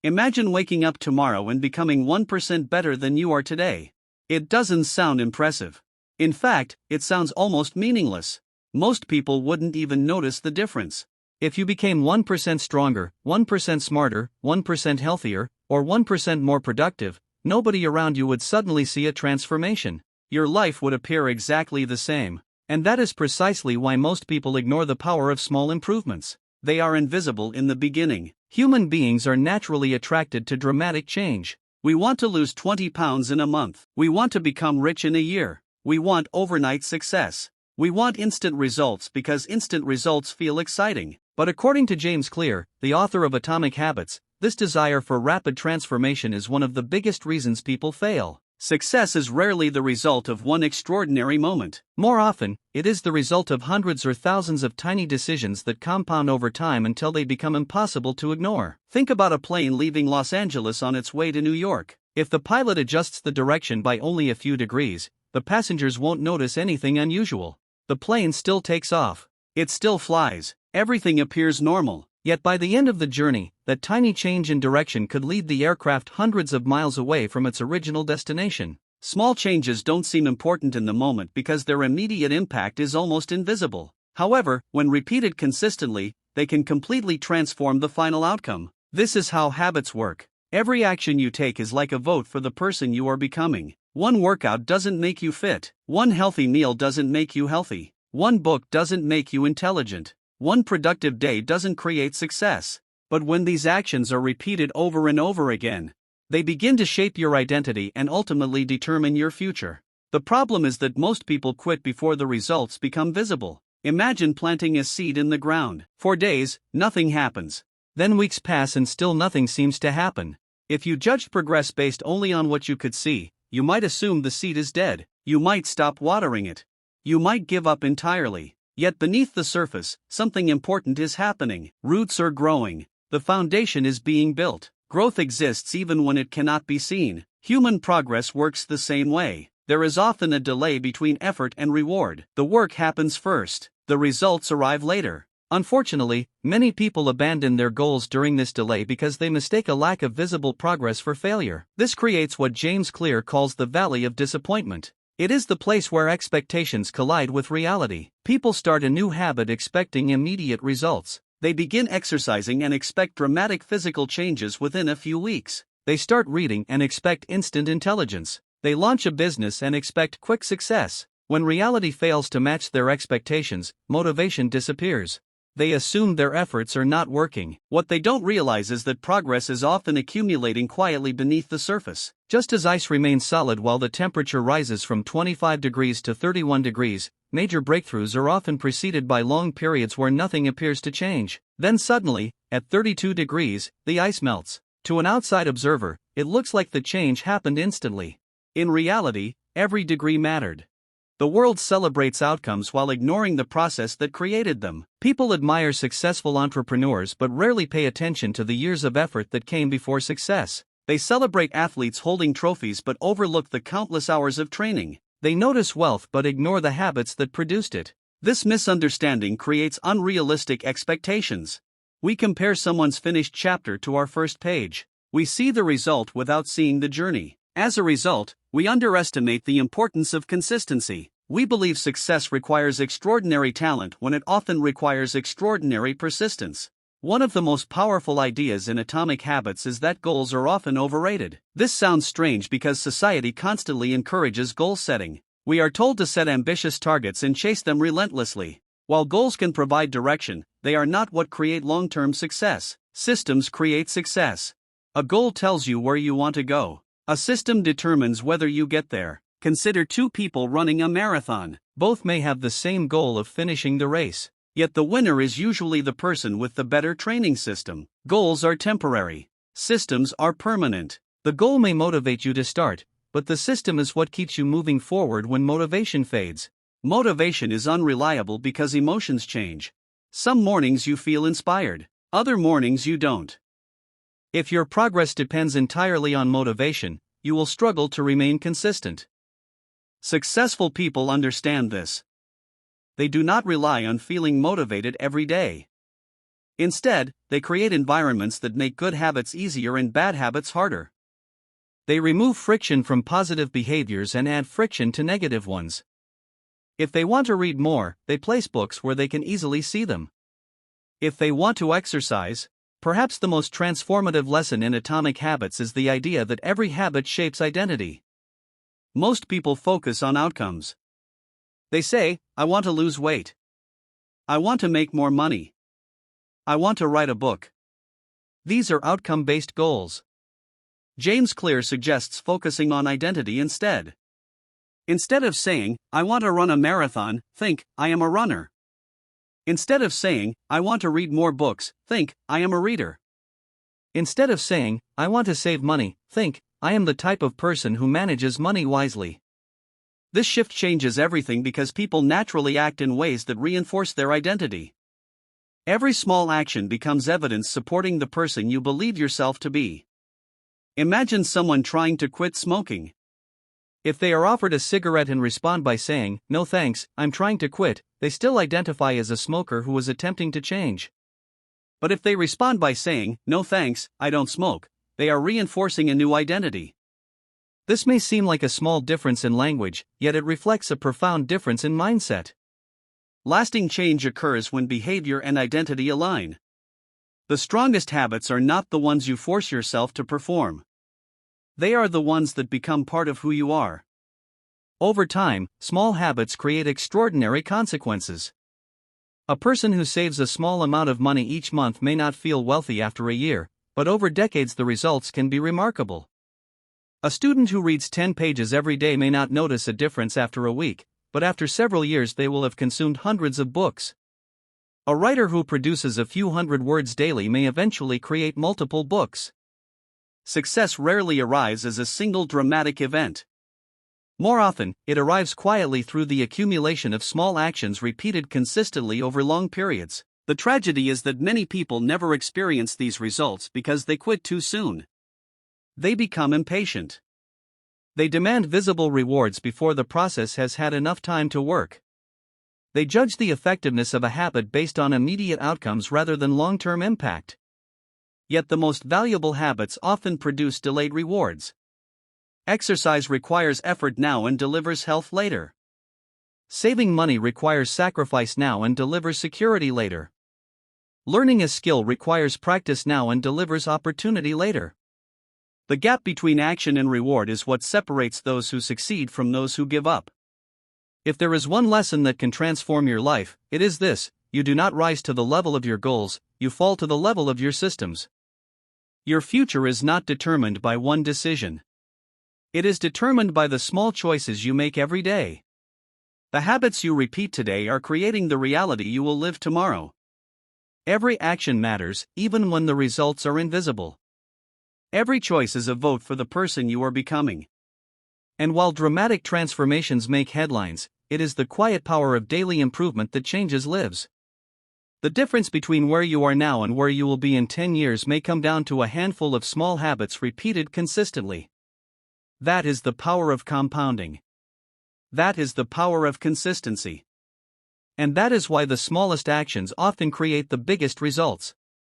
Imagine waking up tomorrow and becoming 1% better than you are today. It doesn't sound impressive. In fact, it sounds almost meaningless. Most people wouldn't even notice the difference. If you became 1% stronger, 1% smarter, 1% healthier, or 1% more productive, nobody around you would suddenly see a transformation. Your life would appear exactly the same. And that is precisely why most people ignore the power of small improvements. They are invisible in the beginning. Human beings are naturally attracted to dramatic change. We want to lose 20 pounds in a month. We want to become rich in a year. We want overnight success. We want instant results because instant results feel exciting. But according to James Clear, the author of Atomic Habits, this desire for rapid transformation is one of the biggest reasons people fail. Success is rarely the result of one extraordinary moment. More often, it is the result of hundreds or thousands of tiny decisions that compound over time until they become impossible to ignore. Think about a plane leaving Los Angeles on its way to New York. If the pilot adjusts the direction by only a few degrees, the passengers won't notice anything unusual. The plane still takes off. It still flies. Everything appears normal. Yet by the end of the journey, that tiny change in direction could lead the aircraft hundreds of miles away from its original destination. Small changes don't seem important in the moment because their immediate impact is almost invisible. However, when repeated consistently, they can completely transform the final outcome. This is how habits work. Every action you take is like a vote for the person you are becoming. One workout doesn't make you fit. One healthy meal doesn't make you healthy. One book doesn't make you intelligent. One productive day doesn't create success. But when these actions are repeated over and over again, they begin to shape your identity and ultimately determine your future. The problem is that most people quit before the results become visible. Imagine planting a seed in the ground. For days, nothing happens. Then weeks pass and still nothing seems to happen. If you judged progress based only on what you could see, you might assume the seed is dead. You might stop watering it. You might give up entirely. Yet beneath the surface, something important is happening. Roots are growing. The foundation is being built. Growth exists even when it cannot be seen. Human progress works the same way. There is often a delay between effort and reward. The work happens first. The results arrive later. Unfortunately, many people abandon their goals during this delay because they mistake a lack of visible progress for failure. This creates what James Clear calls the valley of disappointment. It is the place where expectations collide with reality. People start a new habit expecting immediate results. They begin exercising and expect dramatic physical changes within a few weeks. They start reading and expect instant intelligence. They launch a business and expect quick success. When reality fails to match their expectations, motivation disappears. They assume their efforts are not working. What they don't realize is that progress is often accumulating quietly beneath the surface. Just as ice remains solid while the temperature rises from 25 degrees to 31 degrees, major breakthroughs are often preceded by long periods where nothing appears to change. Then suddenly, at 32 degrees, the ice melts. To an outside observer, it looks like the change happened instantly. In reality, every degree mattered. The world celebrates outcomes while ignoring the process that created them. People admire successful entrepreneurs but rarely pay attention to the years of effort that came before success. They celebrate athletes holding trophies but overlook the countless hours of training. They notice wealth but ignore the habits that produced it. This misunderstanding creates unrealistic expectations. We compare someone's finished chapter to our first page. We see the result without seeing the journey. As a result, we underestimate the importance of consistency. We believe success requires extraordinary talent when it often requires extraordinary persistence. One of the most powerful ideas in Atomic Habits is that goals are often overrated. This sounds strange because society constantly encourages goal setting. We are told to set ambitious targets and chase them relentlessly. While goals can provide direction, they are not what create long-term success. Systems create success. A goal tells you where you want to go. A system determines whether you get there. Consider two people running a marathon. Both may have the same goal of finishing the race. Yet the winner is usually the person with the better training system. Goals are temporary. Systems are permanent. The goal may motivate you to start, but the system is what keeps you moving forward when motivation fades. Motivation is unreliable because emotions change. Some mornings you feel inspired. Other mornings you don't. If your progress depends entirely on motivation, you will struggle to remain consistent. Successful people understand this. They do not rely on feeling motivated every day. Instead, they create environments that make good habits easier and bad habits harder. They remove friction from positive behaviors and add friction to negative ones. If they want to read more, they place books where they can easily see them. If they want to exercise, perhaps the most transformative lesson in Atomic Habits is the idea that every habit shapes identity. Most people focus on outcomes. They say, I want to lose weight. I want to make more money. I want to write a book. These are outcome-based goals. James Clear suggests focusing on identity instead. Instead of saying, I want to run a marathon, think, I am a runner. Instead of saying, I want to read more books, think, I am a reader. Instead of saying, I want to save money, think, I am the type of person who manages money wisely. This shift changes everything because people naturally act in ways that reinforce their identity. Every small action becomes evidence supporting the person you believe yourself to be. Imagine someone trying to quit smoking. If they are offered a cigarette and respond by saying, no thanks, I'm trying to quit, they still identify as a smoker who was attempting to change. But if they respond by saying, no thanks, I don't smoke, they are reinforcing a new identity. This may seem like a small difference in language, yet it reflects a profound difference in mindset. Lasting change occurs when behavior and identity align. The strongest habits are not the ones you force yourself to perform. They are the ones that become part of who you are. Over time, small habits create extraordinary consequences. A person who saves a small amount of money each month may not feel wealthy after a year, but over decades the results can be remarkable. A student who reads 10 pages every day may not notice a difference after a week, but after several years they will have consumed hundreds of books. A writer who produces a few hundred words daily may eventually create multiple books. Success rarely arrives as a single dramatic event. More often, it arrives quietly through the accumulation of small actions repeated consistently over long periods. The tragedy is that many people never experience these results because they quit too soon. They become impatient. They demand visible rewards before the process has had enough time to work. They judge the effectiveness of a habit based on immediate outcomes rather than long-term impact. Yet the most valuable habits often produce delayed rewards. Exercise requires effort now and delivers health later. Saving money requires sacrifice now and delivers security later. Learning a skill requires practice now and delivers opportunity later. The gap between action and reward is what separates those who succeed from those who give up. If there is one lesson that can transform your life, it is this: you do not rise to the level of your goals, you fall to the level of your systems. Your future is not determined by one decision. It is determined by the small choices you make every day. The habits you repeat today are creating the reality you will live tomorrow. Every action matters, even when the results are invisible. Every choice is a vote for the person you are becoming. And while dramatic transformations make headlines, it is the quiet power of daily improvement that changes lives. The difference between where you are now and where you will be in 10 years may come down to a handful of small habits repeated consistently. That is the power of compounding. That is the power of consistency. And that is why the smallest actions often create the biggest results.